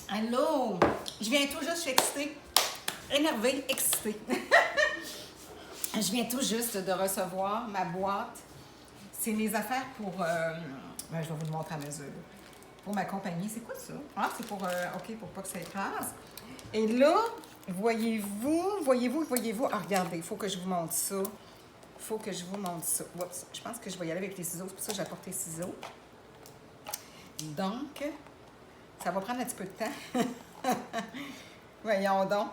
Allô? Je viens tout juste, je suis excitée. Énervée, excitée. Je viens tout juste de recevoir ma boîte. C'est mes affaires pour... je vais vous le montrer à mesure. Pour ma compagnie. C'est quoi ça? Ah, c'est pour... OK, pour pas que ça écrase. Et là, voyez-vous. Ah, regardez, il faut que je vous montre ça. Il faut que je vous montre ça. Oups, je pense que je vais y aller avec les ciseaux. C'est pour ça que j'ai apporté les ciseaux. Donc, ça va prendre un petit peu de temps. Voyons donc.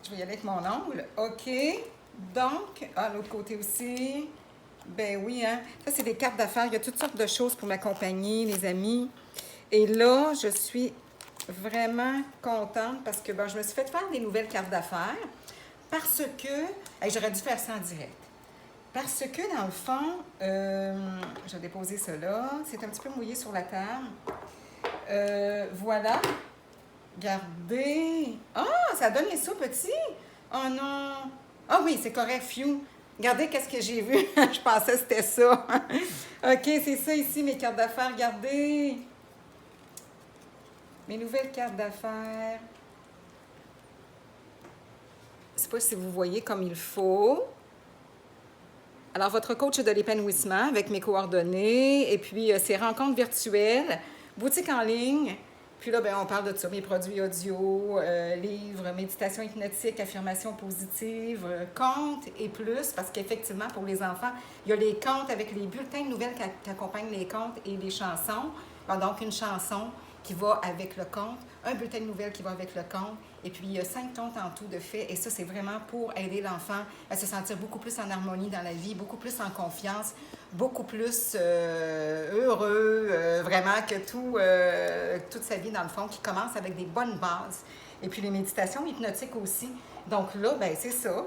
Je vais y aller avec mon ongle. OK. Donc, l'autre côté aussi. Ben oui, hein. Ça, c'est des cartes d'affaires. Il y a toutes sortes de choses pour m'accompagner, les amis. Et là, je suis vraiment contente parce que je me suis fait faire des nouvelles cartes d'affaires parce que... j'aurais dû faire ça en direct. Parce que, dans le fond, je vais déposer ça là. C'est un petit peu mouillé sur la table. Voilà. Regardez. Ah, ça donne les sous petits. Oh non. Ah oui, c'est correct, Fiu. Regardez qu'est-ce que j'ai vu. Je pensais que c'était ça. OK, c'est ça ici, mes cartes d'affaires. Regardez. Mes nouvelles cartes d'affaires. Je ne sais pas si vous voyez comme il faut. Alors, votre coach de l'épanouissement avec mes coordonnées et puis ces rencontres virtuelles, boutique en ligne. Puis là, on parle de ça, mes produits audio, livres, méditation hypnotique, affirmations positives, contes et plus, parce qu'effectivement, pour les enfants, il y a les contes avec les bulletins de nouvelles qui accompagnent les contes et les chansons. Donc, une chanson qui va avec le conte, un bulletin de nouvelles qui va avec le conte, et puis il y a 5 contes en tout de fait, et ça, c'est vraiment pour aider l'enfant à se sentir beaucoup plus en harmonie dans la vie, beaucoup plus en confiance, beaucoup plus heureux, vraiment que toute sa vie, dans le fond, qui commence avec des bonnes bases. Et puis les méditations hypnotiques aussi. Donc là, c'est ça.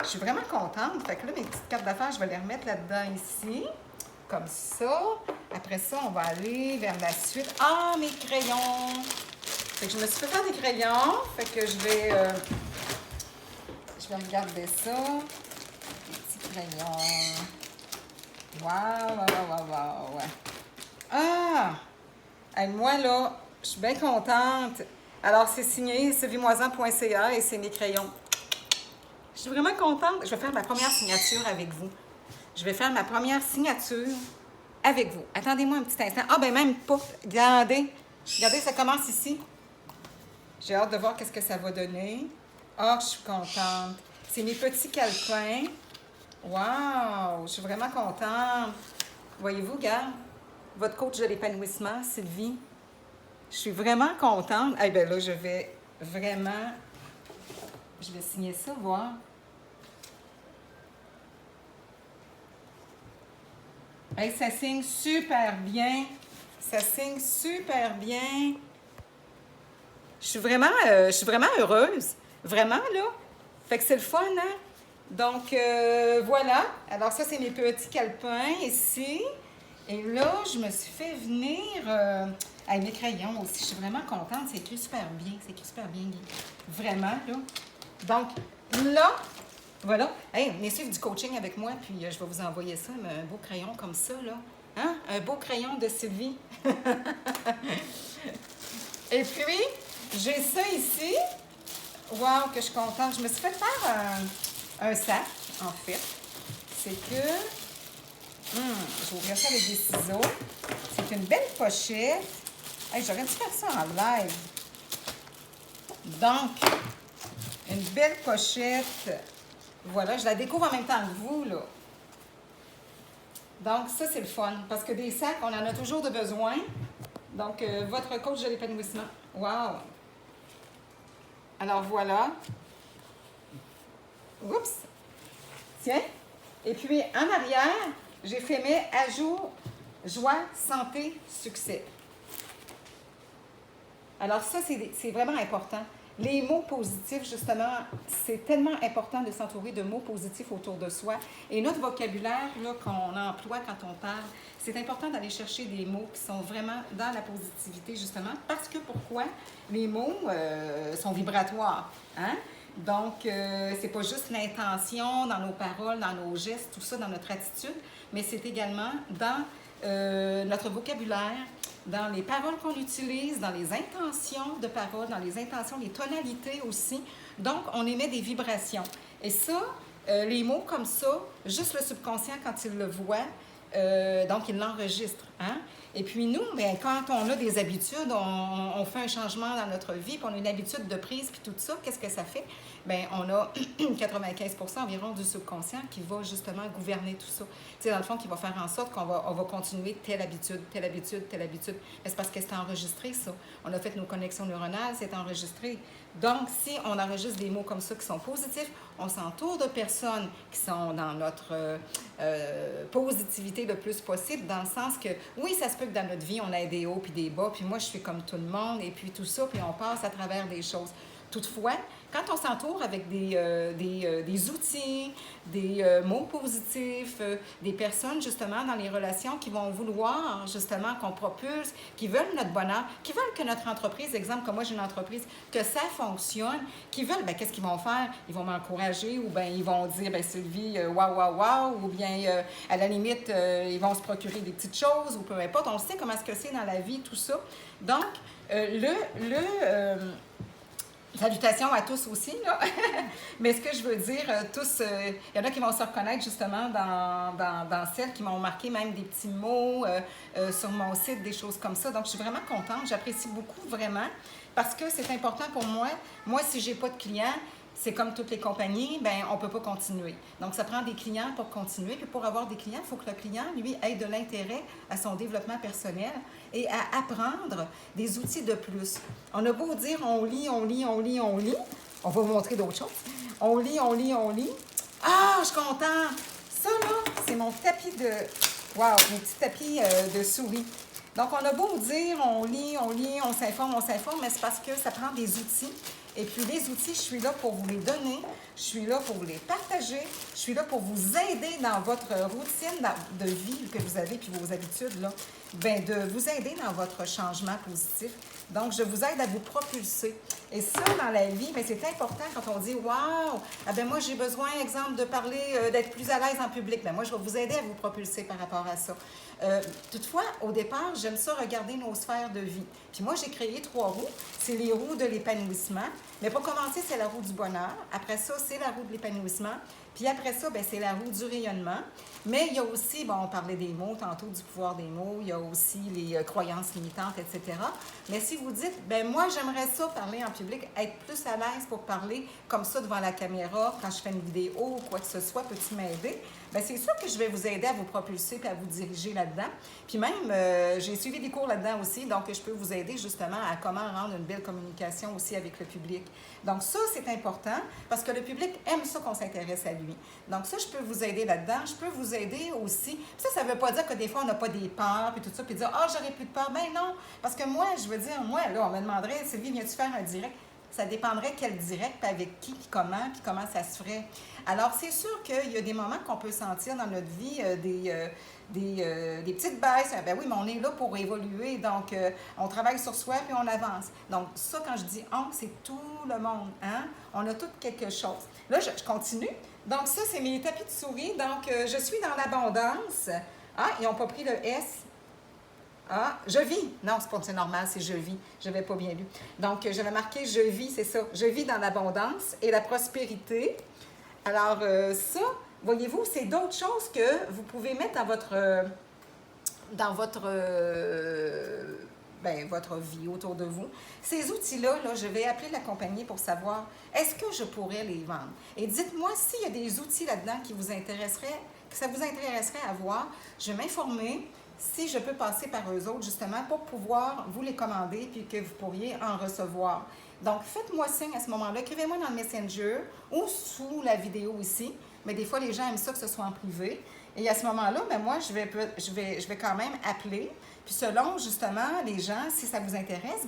Je suis vraiment contente. Fait que là, mes petites cartes d'affaires, je vais les remettre là-dedans ici. Comme ça. Après ça, on va aller vers la suite. Ah, mes crayons! Fait que je me suis fait faire des crayons. Fait que je vais regarder ça. Des petits crayons. Wow. Ah! Et moi, là, je suis bien contente. Alors, c'est signé sylviemoisan.ca et c'est mes crayons. Je suis vraiment contente. Je vais faire ma première signature avec vous. Je vais faire ma première signature avec vous. Attendez-moi un petit instant. Ah, même pas. Regardez, ça commence ici. J'ai hâte de voir qu'est-ce que ça va donner. Ah, je suis contente. C'est mes petits calepins. Wow! Je suis vraiment contente. Voyez-vous, regarde, votre coach de l'épanouissement, Sylvie. Je suis vraiment contente. Là, je vais signer ça, voir. Ça signe super bien. Je suis vraiment heureuse. Vraiment, là. Fait que c'est le fun, hein? Donc, voilà. Alors, ça, c'est mes petits calepins ici. Et là, je me suis fait venir mes crayons aussi. Je suis vraiment contente. C'est écrit super bien. Guy. Vraiment, là. Donc, là, voilà. Venez suivre du coaching avec moi, puis je vais vous envoyer ça, un beau crayon comme ça, là. Hein? Un beau crayon de Sylvie. Et puis, j'ai ça ici. Wow, que je suis contente. Je me suis fait faire un sac, en fait. C'est que... je vais ouvrir ça avec des ciseaux. C'est une belle pochette. J'aurais dû faire ça en live. Donc, une belle pochette. Voilà, je la découvre en même temps que vous, là. Donc, ça, c'est le fun. Parce que des sacs, on en a toujours de besoin. Donc, votre coach de l'épanouissement. Wow! Alors, voilà. Oups! Tiens! Et puis, en arrière, j'ai fait mes ajouts joie, santé, succès. Alors, ça, c'est vraiment important. Les mots positifs, justement, c'est tellement important de s'entourer de mots positifs autour de soi. Et notre vocabulaire là, qu'on emploie quand on parle, c'est important d'aller chercher des mots qui sont vraiment dans la positivité, justement, parce que pourquoi? Les mots sont vibratoires. Hein? Donc, c'est pas juste l'intention dans nos paroles, dans nos gestes, tout ça, dans notre attitude, mais c'est également dans notre vocabulaire, dans les paroles qu'on utilise, dans les intentions de parole, dans les intentions, les tonalités aussi. Donc, on émet des vibrations. Et ça, les mots comme ça, juste le subconscient, quand il le voit, donc il l'enregistre. Hein? Et puis nous, bien, quand on a des habitudes, on fait un changement dans notre vie, puis on a une habitude de prise, puis tout ça, qu'est-ce que ça fait? Bien, on a 95% environ du subconscient qui va justement gouverner tout ça. Tu sais, dans le fond, qui va faire en sorte qu'on va continuer telle habitude, telle habitude, telle habitude. Mais c'est parce que c'est enregistré, ça. On a fait nos connexions neuronales, c'est enregistré. Donc, si on enregistre des mots comme ça qui sont positifs, on s'entoure de personnes qui sont dans notre positivité le plus possible, dans le sens que, oui, ça se peut que dans notre vie, on ait des hauts puis des bas, puis moi, je suis comme tout le monde, et puis tout ça, puis on passe à travers des choses. Toutefois, quand on s'entoure avec des outils, des mots positifs, des personnes justement dans les relations qui vont vouloir justement qu'on propulse, qui veulent notre bonheur, qui veulent que notre entreprise, exemple comme moi j'ai une entreprise, que ça fonctionne, qui veulent, bien qu'est-ce qu'ils vont faire? Ils vont m'encourager ou bien ils vont dire, bien Sylvie, waouh, waouh, waouh, ou bien à la limite, ils vont se procurer des petites choses ou peu importe. On sait comment est-ce que c'est dans la vie, tout ça. Donc, salutations à tous aussi, là. Mais ce que je veux dire, tous, il y en a qui vont se reconnaître justement dans celles qui m'ont marqué même des petits mots sur mon site, des choses comme ça. Donc, je suis vraiment contente. J'apprécie beaucoup, vraiment, parce que c'est important pour moi. Moi, si j'ai pas de clients, c'est comme toutes les compagnies, bien, on ne peut pas continuer. Donc, ça prend des clients pour continuer. Puis pour avoir des clients, il faut que le client, lui, ait de l'intérêt à son développement personnel et à apprendre des outils de plus. On a beau dire, on lit, on lit, on lit, on lit. On va vous montrer d'autres choses. On lit, on lit, on lit. Ah, je suis contente! Ça, là, c'est mon tapis de... Wow, mon petit tapis de souris. Donc, on a beau dire, on lit, on s'informe, mais c'est parce que ça prend des outils. Et puis, les outils, je suis là pour vous les donner, je suis là pour vous les partager, je suis là pour vous aider dans votre routine de vie que vous avez, puis vos habitudes, là, bien, de vous aider dans votre changement positif. Donc, je vous aide à vous propulser. Et ça, dans la vie, bien, c'est important quand on dit « Wow! Ah ben moi, j'ai besoin, exemple, de parler, d'être plus à l'aise en public. » Bien, moi, je vais vous aider à vous propulser par rapport à ça. Toutefois, au départ, j'aime ça regarder nos sphères de vie. Puis moi, j'ai créé 3 roues. C'est les roues de l'épanouissement. Mais pour commencer, c'est la roue du bonheur. Après ça, c'est la roue de l'épanouissement. Puis après ça, bien, c'est la roue du rayonnement. Mais il y a aussi, bon, on parlait des mots, tantôt du pouvoir des mots, il y a aussi les croyances limitantes, etc. Mais si vous dites, ben moi, j'aimerais ça parler en public, être plus à l'aise pour parler comme ça devant la caméra, quand je fais une vidéo ou quoi que ce soit, peux-tu m'aider? Bien, c'est sûr que je vais vous aider à vous propulser et à vous diriger là-dedans. Puis même, j'ai suivi des cours là-dedans aussi, donc je peux vous aider justement à comment rendre une belle communication aussi avec le public. Donc ça, c'est important parce que le public aime ça qu'on s'intéresse à lui. Donc ça, je peux vous aider là-dedans. Je peux vous aider aussi. Puis ça ne veut pas dire que des fois, on n'a pas des peurs puis tout ça, puis dire « Ah, j'aurais plus de peur. » Ben non, parce que moi, je veux dire, moi, là, on me demanderait « Sylvie, viens-tu faire un direct? » Ça dépendrait quel direct, puis avec qui, puis comment ça se ferait. Alors, c'est sûr qu'il y a des moments qu'on peut sentir dans notre vie des petites baisses. Ben oui, mais on est là pour évoluer. Donc, on travaille sur soi, puis on avance. Donc, ça, quand je dis « on », c'est tout le monde. Hein? On a tout quelque chose. Là, je continue. Donc, ça, c'est mes tapis de souris. Donc, je suis dans l'abondance. Ah, ils n'ont pas pris le S. Ah, je vis. Non, c'est normal, c'est je vis. Je n'avais pas bien lu. Donc, je vais marquer je vis, c'est ça. Je vis dans l'abondance et la prospérité. Alors, ça, voyez-vous, c'est d'autres choses que vous pouvez mettre dans votre vie autour de vous. Ces outils-là, là, je vais appeler la compagnie pour savoir est-ce que je pourrais les vendre. Et dites-moi s'il y a des outils là-dedans qui vous intéresseraient, que ça vous intéresserait à voir. Je vais m'informer si je peux passer par eux autres, justement, pour pouvoir vous les commander puis que vous pourriez en recevoir. Donc, faites-moi signe à ce moment-là. Écrivez-moi dans le Messenger ou sous la vidéo ici. Mais des fois, les gens aiment ça que ce soit en privé. Et à ce moment-là, ben moi, je vais quand même appeler. Puis selon, justement, les gens, si ça vous intéresse,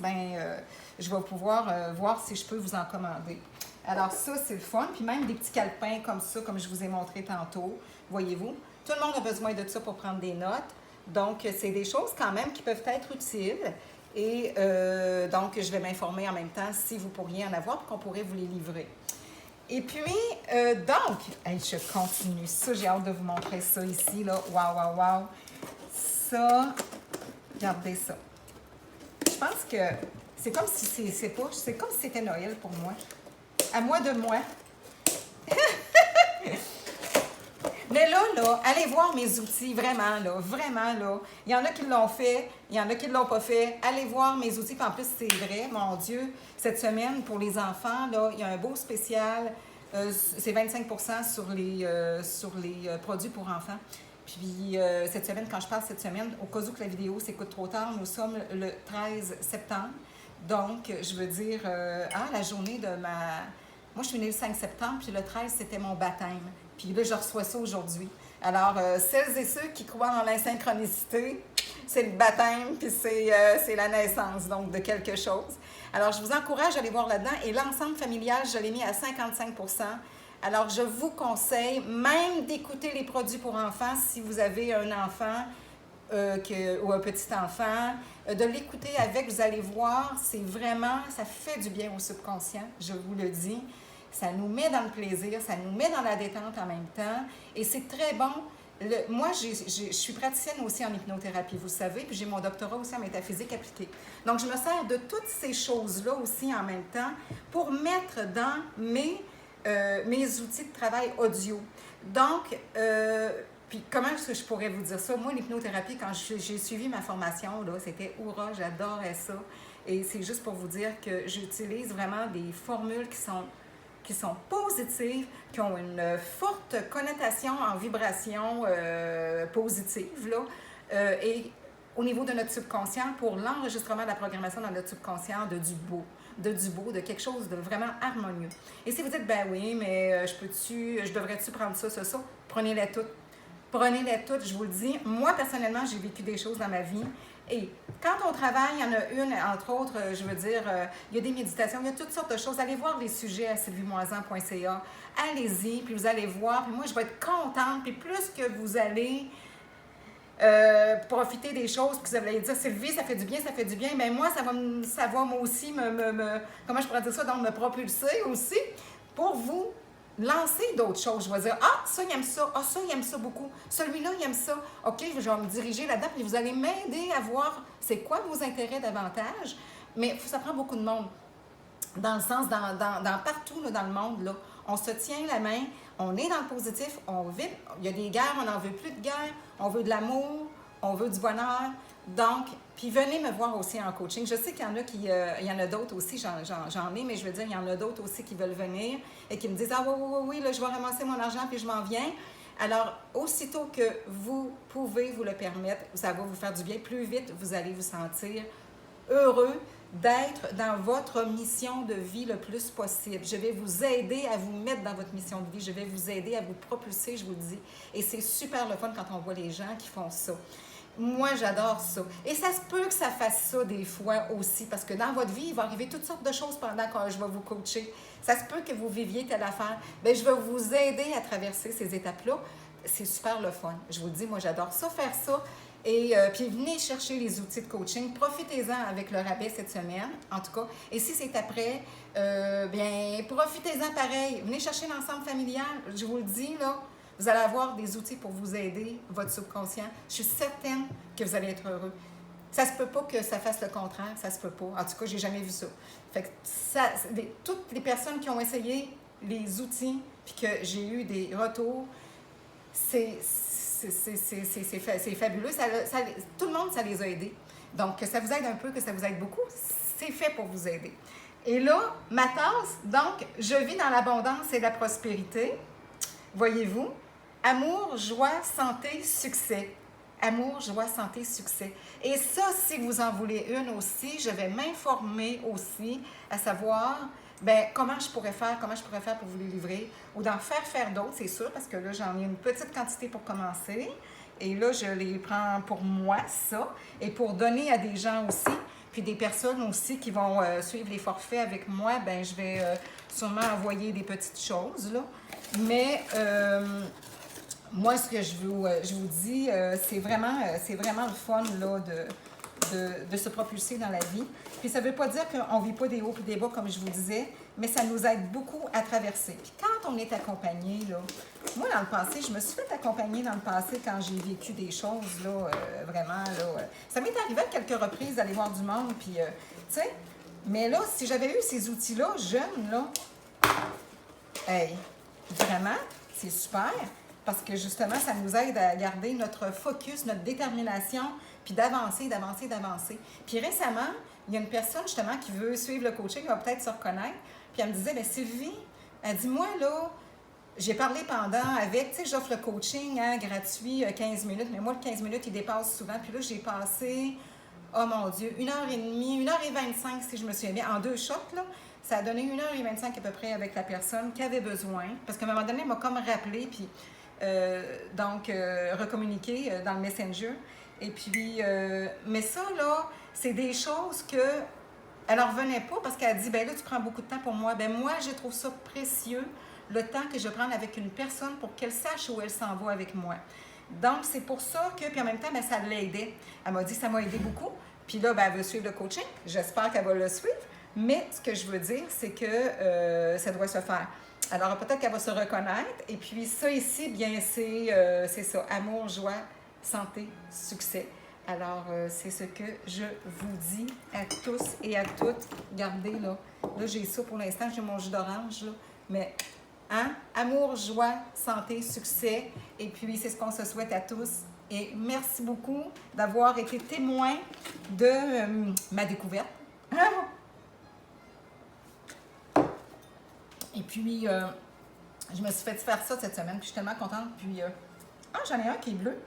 je vais pouvoir voir si je peux vous en commander. Alors ça, c'est le fun. Puis même des petits calepins comme ça, comme je vous ai montré tantôt, voyez-vous. Tout le monde a besoin de ça pour prendre des notes. Donc, c'est des choses quand même qui peuvent être utiles. Et donc, je vais m'informer en même temps si vous pourriez en avoir pour qu'on pourrait vous les livrer. Et puis, donc, je continue ça. J'ai hâte de vous montrer ça ici, là. Waouh, waouh, waouh. Ça, regardez ça. je pense que c'est comme si c'est comme si c'était Noël pour moi. À moi de moi. Mais là, allez voir mes outils, vraiment, là. Il y en a qui l'ont fait, il y en a qui ne l'ont pas fait. Allez voir mes outils, puis en plus, c'est vrai, mon Dieu, cette semaine, pour les enfants, là, il y a un beau spécial, c'est 25% sur les produits pour enfants. Puis cette semaine, quand je parle cette semaine, au cas où que la vidéo s'écoute trop tard, nous sommes le 13 septembre. Donc, je veux dire, la journée de ma... Moi, je suis née le 5 septembre, puis le 13, c'était mon baptême. Puis là, je reçois ça aujourd'hui. Alors, celles et ceux qui croient en l'insynchronicité, c'est le baptême, puis c'est la naissance, donc, de quelque chose. Alors, je vous encourage à aller voir là-dedans. Et l'ensemble familial, je l'ai mis à 55%. Alors, je vous conseille même d'écouter les produits pour enfants si vous avez un enfant ou un petit enfant, de l'écouter avec, vous allez voir, c'est vraiment, ça fait du bien au subconscient, je vous le dis. Ça nous met dans le plaisir, ça nous met dans la détente en même temps. Et c'est très bon. Moi, je suis praticienne aussi en hypnothérapie, vous le savez, puis j'ai mon doctorat aussi en métaphysique appliquée. Donc, je me sers de toutes ces choses-là aussi en même temps pour mettre dans mes outils de travail audio. Donc, puis comment est-ce que je pourrais vous dire ça? Moi, l'hypnothérapie, quand j'ai suivi ma formation, là, c'était oura, j'adorais ça. Et c'est juste pour vous dire que j'utilise vraiment des formules qui sont positives, qui ont une forte connotation en vibration positive, là, et au niveau de notre subconscient, pour l'enregistrement de la programmation dans notre subconscient de du beau, de quelque chose de vraiment harmonieux. Et si vous dites, ben oui, mais je devrais-tu prendre ça, prenez-les toutes. Prenez-les toutes, je vous le dis. Moi, personnellement, j'ai vécu des choses dans ma vie. Et quand on travaille, il y en a une, entre autres, je veux dire, il y a des méditations, il y a toutes sortes de choses. Allez voir les sujets à sylviemoisan.ca. Allez-y, puis vous allez voir. Puis moi, je vais être contente. Puis plus que vous allez profiter des choses, puis vous allez dire, Sylvie, ça fait du bien, mais moi, ça va moi aussi comment je pourrais dire ça, donc me propulser aussi pour vous lancer d'autres choses. Je vais dire, ça, il aime ça. Ça, il aime ça beaucoup. Celui-là, il aime ça. OK, je vais me diriger là-dedans, puis vous allez m'aider à voir c'est quoi vos intérêts davantage. Mais ça prend beaucoup de monde. Dans le sens, dans partout là, dans le monde, là, on se tient la main, on est dans le positif, on vit. Il y a des guerres, on n'en veut plus de guerre, on veut de l'amour, on veut du bonheur. Donc, puis venez me voir aussi en coaching. Je sais qu'il y en a il y en a d'autres aussi, j'en ai, mais je veux dire, il y en a d'autres aussi qui veulent venir et qui me disent, oui, là, je vais ramasser mon argent puis je m'en viens. Alors, aussitôt que vous pouvez vous le permettre, ça va vous faire du bien. Plus vite, vous allez vous sentir heureux d'être dans votre mission de vie le plus possible. Je vais vous aider à vous mettre dans votre mission de vie. Je vais vous aider à vous propulser, je vous le dis. Et c'est super le fun quand on voit les gens qui font ça. Moi, j'adore ça. Et ça se peut que ça fasse ça des fois aussi, parce que dans votre vie, il va arriver toutes sortes de choses pendant que je vais vous coacher. Ça se peut que vous viviez telle affaire. Bien, je vais vous aider à traverser ces étapes-là. C'est super le fun. Je vous le dis, moi, j'adore ça, faire ça. Et puis, venez chercher les outils de coaching. Profitez-en avec le rabais cette semaine, en tout cas. Et si c'est après, bien, profitez-en pareil. Venez chercher l'ensemble familial. Je vous le dis, là, vous allez avoir des outils pour vous aider, votre subconscient. Je suis certaine que vous allez être heureux. Ça se peut pas que ça fasse le contraire, ça se peut pas. En tout cas, j'ai jamais vu ça. Fait que toutes les personnes qui ont essayé les outils puis que j'ai eu des retours, c'est fabuleux. Tout le monde, ça les a aidés. Donc, que ça vous aide un peu, que ça vous aide beaucoup, c'est fait pour vous aider. Et là, ma tasse, donc, je vis dans l'abondance et la prospérité. Voyez-vous? Amour, joie, santé, succès. Amour, joie, santé, succès. Et ça, si vous en voulez une aussi, je vais m'informer aussi, à savoir, comment je pourrais faire pour vous les livrer, ou d'en faire d'autres, c'est sûr, parce que là, j'en ai une petite quantité pour commencer. Et là, je les prends pour moi, ça, et pour donner à des gens aussi, puis des personnes aussi qui vont suivre les forfaits avec moi, je vais sûrement envoyer des petites choses, là. Mais moi, ce que je vous dis, c'est vraiment le fun là, de se propulser dans la vie. Puis ça ne veut pas dire qu'on ne vit pas des hauts et des bas, comme je vous disais, mais ça nous aide beaucoup à traverser. Puis quand on est accompagné, là, moi, dans le passé, je me suis fait accompagner dans le passé quand j'ai vécu des choses, là, vraiment, là. Ça m'est arrivé à quelques reprises d'aller voir du monde, puis, tu sais, mais là, si j'avais eu ces outils-là, jeunes, là, hey, vraiment, c'est super, parce que justement, ça nous aide à garder notre focus, notre détermination, puis d'avancer, d'avancer, d'avancer. Puis récemment, il y a une personne, justement, qui veut suivre le coaching, qui va peut-être se reconnaître, puis elle me disait, bien, Sylvie, elle dit, moi, là, j'ai parlé pendant avec, tu sais, j'offre le coaching hein, gratuit 15 minutes, mais moi, le 15 minutes, il dépasse souvent. Puis là, j'ai passé, oh mon Dieu, 1h30, 1h25 si je me souviens bien, en 2 shots, là. Ça a donné 1h25 à peu près avec la personne qui avait besoin. Parce qu'à un moment donné, elle m'a comme rappelé, puis recommuniqué dans le Messenger. Et puis, mais ça, là, c'est des choses que elle n'en revenait pas parce qu'elle a dit, ben là, tu prends beaucoup de temps pour moi. Ben moi, je trouve ça précieux le temps que je prends avec une personne pour qu'elle sache où elle s'en va avec moi. Donc, c'est pour ça que, puis en même temps, ben, ça l'aidait. Elle m'a dit, ça m'a aidé beaucoup. Puis là, ben, elle veut suivre le coaching. J'espère qu'elle va le suivre. Mais ce que je veux dire, c'est que ça doit se faire. Alors, peut-être qu'elle va se reconnaître. Et puis, ça ici, bien, c'est ça. Amour, joie, santé, succès. Alors, c'est ce que je vous dis à tous et à toutes. Regardez, là. Là, j'ai ça pour l'instant. J'ai mon jus d'orange, là. Mais hein? Amour, joie, santé, succès. Et puis, c'est ce qu'on se souhaite à tous. Et merci beaucoup d'avoir été témoin de ma découverte. Et puis, je me suis fait faire ça cette semaine. Puis, je suis tellement contente. Puis, j'en ai un qui est bleu.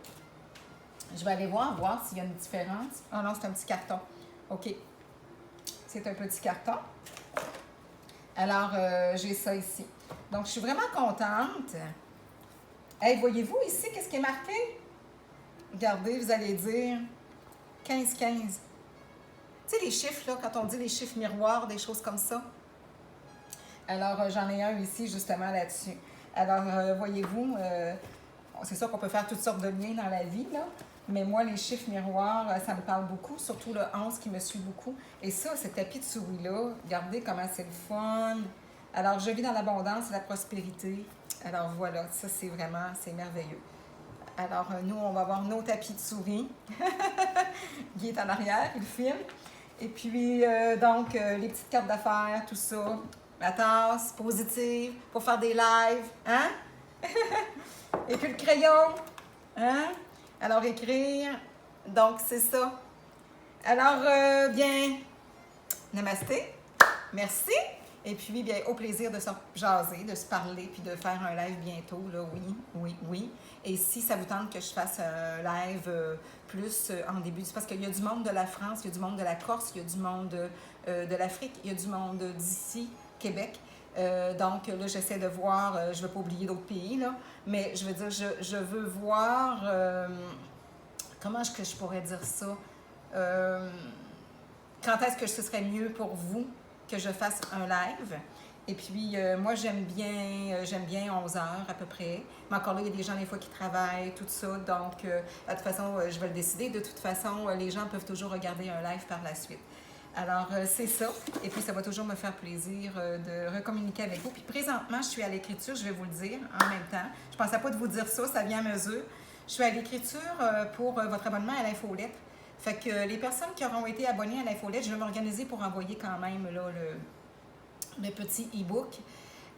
Je vais aller voir s'il y a une différence. Ah non, c'est un petit carton. OK. C'est un petit carton. Alors, j'ai ça ici. Donc, je suis vraiment contente. Hey, voyez-vous ici, qu'est-ce qui est marqué? Regardez, vous allez dire 15-15. Tu sais, les chiffres, là, quand on dit les chiffres miroirs, des choses comme ça. Alors, j'en ai un ici, justement, là-dessus. Alors, voyez-vous, c'est sûr qu'on peut faire toutes sortes de liens dans la vie, là. Mais moi, les chiffres miroirs, ça me parle beaucoup, surtout le 11 qui me suit beaucoup. Et ça, ce tapis de souris-là, regardez comment c'est le fun. Alors, je vis dans l'abondance et la prospérité. Alors, voilà, ça, c'est merveilleux. Alors, nous, on va avoir nos tapis de souris. Guy est en arrière, il filme. Et puis, les petites cartes d'affaires, tout ça. La tasse positive pour faire des lives. Hein? Et puis le crayon. Hein? Alors, écrire. Donc, c'est ça. Alors, bien, namasté. Merci. Et puis, bien, au plaisir de se jaser, de se parler, puis de faire un live bientôt, là, oui. Et si ça vous tente que je fasse un live plus en début, c'est parce qu'il y a du monde de la France, il y a du monde de la Corse, il y a du monde de l'Afrique, il y a du monde d'ici, Québec. Donc là, j'essaie de voir, je ne veux pas oublier d'autres pays, là, mais je veux dire, je veux voir, comment est-ce que je pourrais dire ça? Quand est-ce que ce serait mieux pour vous que je fasse un live? Et puis, moi, j'aime bien 11 heures à peu près. Mais encore là, il y a des gens, des fois, qui travaillent, tout ça. Donc, de toute façon, je vais le décider. De toute façon, les gens peuvent toujours regarder un live par la suite. Alors, c'est ça. Et puis, ça va toujours me faire plaisir de recommuniquer avec vous. Puis, présentement, je suis à l'écriture, je vais vous le dire en même temps. Je ne pensais pas de vous dire ça, ça vient à mesure. Je suis à l'écriture pour votre abonnement à l'infolette. Fait que les personnes qui auront été abonnées à l'infolette, je vais m'organiser pour envoyer quand même là, le petit e-book.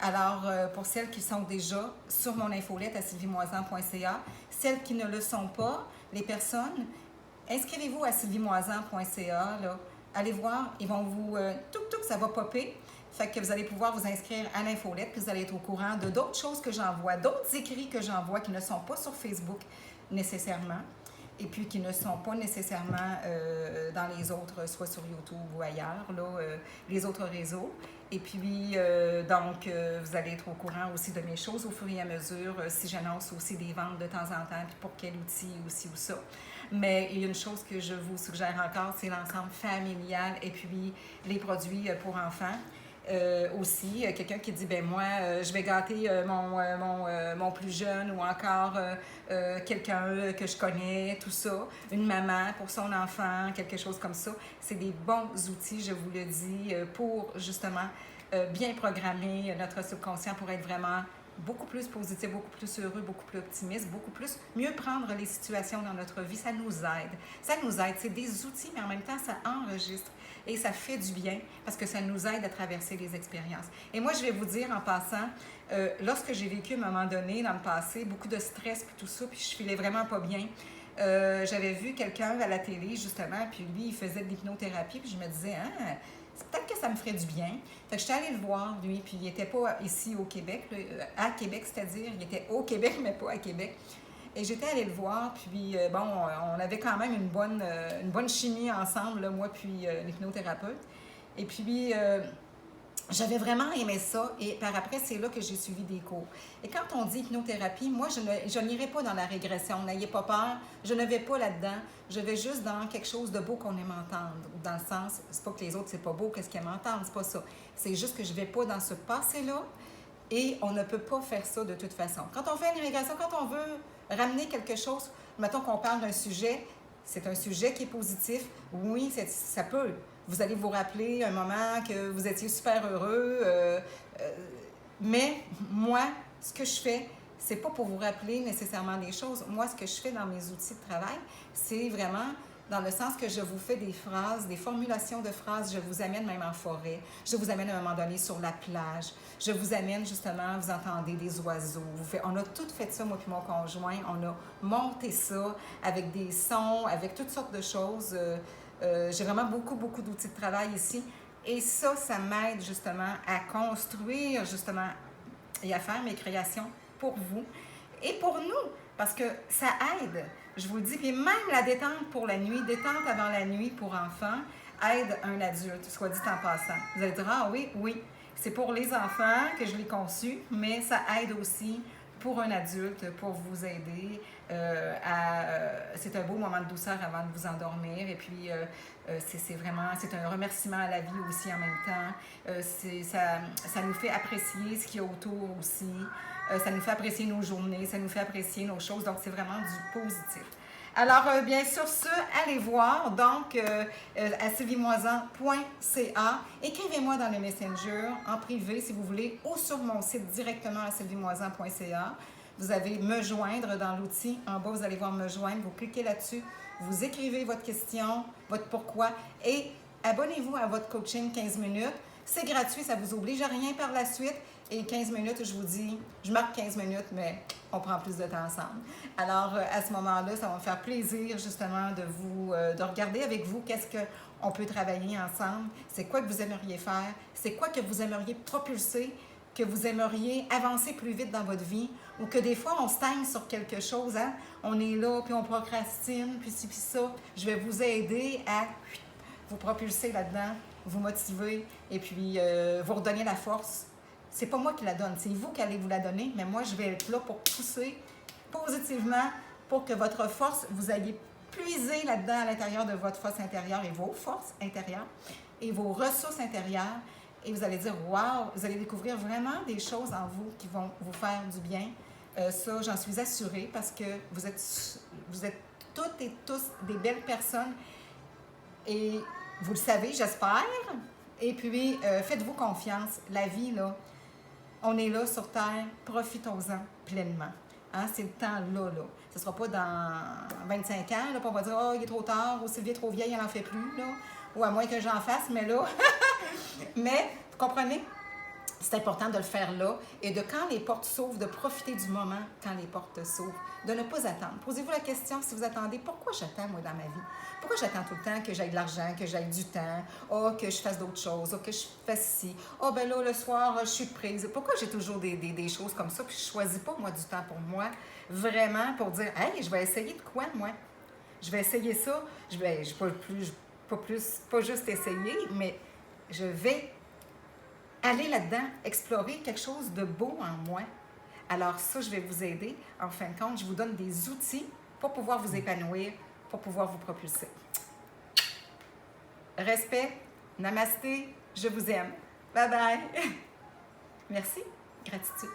Alors, pour celles qui sont déjà sur mon infolette à sylviemoisan.ca, celles qui ne le sont pas, les personnes, inscrivez-vous à sylviemoisan.ca, là. Allez voir, ils vont vous... ça va popper. Fait que vous allez pouvoir vous inscrire à l'infolette, puis vous allez être au courant de d'autres choses que j'envoie, d'autres écrits que j'envoie qui ne sont pas sur Facebook nécessairement, et puis qui ne sont pas nécessairement dans les autres, soit sur YouTube ou ailleurs, là, les autres réseaux. Et puis, vous allez être au courant aussi de mes choses au fur et à mesure, si j'annonce aussi des ventes de temps en temps, puis pour quel outil aussi ou ça. Mais il y a une chose que je vous suggère encore, c'est l'ensemble familial et puis les produits pour enfants. Aussi, quelqu'un qui dit, ben moi, je vais gâter mon plus jeune ou encore quelqu'un que je connais, tout ça, une maman pour son enfant, quelque chose comme ça. C'est des bons outils, je vous le dis, pour justement bien programmer notre subconscient pour être vraiment beaucoup plus positif, beaucoup plus heureux, beaucoup plus optimiste, beaucoup plus mieux prendre les situations dans notre vie. Ça nous aide. Ça nous aide. C'est des outils, mais en même temps, ça enregistre et ça fait du bien parce que ça nous aide à traverser les expériences. Et moi, je vais vous dire en passant, lorsque j'ai vécu à un moment donné dans le passé, beaucoup de stress puis tout ça, puis je filais vraiment pas bien. J'avais vu quelqu'un à la télé, justement, puis lui, il faisait de l'hypnothérapie, puis je me disais, ah, peut-être que ça me ferait du bien. Fait que j'étais allée le voir, lui, puis il n'était pas ici au Québec, à Québec, c'est-à-dire, il était au Québec, mais pas à Québec. Et j'étais allée le voir, puis bon, on avait quand même une bonne chimie ensemble, là, moi puis l'hypnothérapeute. Et puis, j'avais vraiment aimé ça et par après, c'est là que j'ai suivi des cours. Et quand on dit hypnothérapie, moi, je n'irai pas dans la régression. N'ayez pas peur. Je ne vais pas là-dedans. Je vais juste dans quelque chose de beau qu'on aime entendre. Dans le sens, c'est pas que les autres, c'est pas beau, qu'est-ce qu'ils aiment entendre, c'est pas ça. C'est juste que je vais pas dans ce passé-là et on ne peut pas faire ça de toute façon. Quand on fait une régression, quand on veut ramener quelque chose, mettons qu'on parle d'un sujet, c'est un sujet qui est positif. Oui, ça peut. Vous allez vous rappeler un moment que vous étiez super heureux. Mais moi, ce que je fais, c'est pas pour vous rappeler nécessairement des choses. Moi, ce que je fais dans mes outils de travail, c'est vraiment dans le sens que je vous fais des phrases, des formulations de phrases. Je vous amène même en forêt. Je vous amène à un moment donné sur la plage. Je vous amène justement, vous entendez des oiseaux. On a tout fait ça, moi et mon conjoint. On a monté ça avec des sons, avec toutes sortes de choses. J'ai vraiment beaucoup d'outils de travail ici. Et ça m'aide justement à construire justement et à faire mes créations pour vous et pour nous, parce que ça aide, je vous le dis. Puis même la détente pour la nuit, détente avant la nuit pour enfants, aide un adulte, soit dit en passant. Vous allez dire, ah oui, oui, c'est pour les enfants que je l'ai conçu, mais ça aide aussi pour un adulte, pour vous aider c'est un beau moment de douceur avant de vous endormir. Et puis, c'est un remerciement à la vie aussi en même temps. Ça nous fait apprécier ce qu'il y a autour aussi. Ça nous fait apprécier nos journées, ça nous fait apprécier nos choses. Donc, c'est vraiment du positif. Alors, bien sur ce, allez voir, donc, à sylviemoisan.ca. Écrivez-moi dans le Messenger, en privé, si vous voulez, ou sur mon site directement à sylviemoisan.ca. Vous avez me joindre dans l'outil. En bas, vous allez voir me joindre. Vous cliquez là-dessus, vous écrivez votre question, votre pourquoi, et abonnez-vous à votre coaching 15 minutes. C'est gratuit, ça ne vous oblige à rien par la suite. Et 15 minutes, je vous dis, je marque 15 minutes, mais on prend plus de temps ensemble. Alors, à ce moment-là, ça va me faire plaisir justement de regarder avec vous qu'est-ce qu'on peut travailler ensemble. C'est quoi que vous aimeriez faire? C'est quoi que vous aimeriez propulser? Que vous aimeriez avancer plus vite dans votre vie? Ou que des fois, on stagne sur quelque chose, hein? On est là, puis on procrastine, puis ci, puis ça. Je vais vous aider à vous propulser là-dedans, vous motiver, et puis vous redonner la force. C'est pas moi qui la donne, c'est vous qui allez vous la donner, mais moi, je vais être là pour pousser positivement pour que votre force, vous alliez puiser là-dedans à l'intérieur de votre force intérieure et vos forces intérieures et vos ressources intérieures. Et vous allez dire, wow, vous allez découvrir vraiment des choses en vous qui vont vous faire du bien. Ça, j'en suis assurée parce que vous êtes toutes et tous des belles personnes et vous le savez, j'espère. Et puis, faites-vous confiance. La vie, là, on est là sur Terre, profitons-en pleinement. Hein? C'est le temps là. Ce ne sera pas dans 25 ans, là, on va dire, oh, il est trop tard, ou Sylvie est trop vieille, elle n'en fait plus, là. Ou à moins que j'en fasse, mais là. Mais, vous comprenez? C'est important de le faire là et de quand les portes s'ouvrent, de profiter du moment quand les portes s'ouvrent, de ne pas attendre. Posez-vous la question, si vous attendez, pourquoi j'attends moi dans ma vie? Pourquoi j'attends tout le temps que j'aille de l'argent, que j'aille du temps, que je fasse d'autres choses, que je fasse ci, ben là, le soir, je suis prise. Pourquoi j'ai toujours des choses comme ça, puis je ne choisis pas, moi, du temps pour moi, vraiment pour dire, hey, je vais essayer de quoi, moi? Je vais essayer ça, pas juste essayer, mais je vais aller là-dedans, explorer quelque chose de beau en moi. Alors ça, je vais vous aider. En fin de compte, je vous donne des outils pour pouvoir vous épanouir, pour pouvoir vous propulser. Respect, namasté, je vous aime. Bye bye. Merci, gratitude.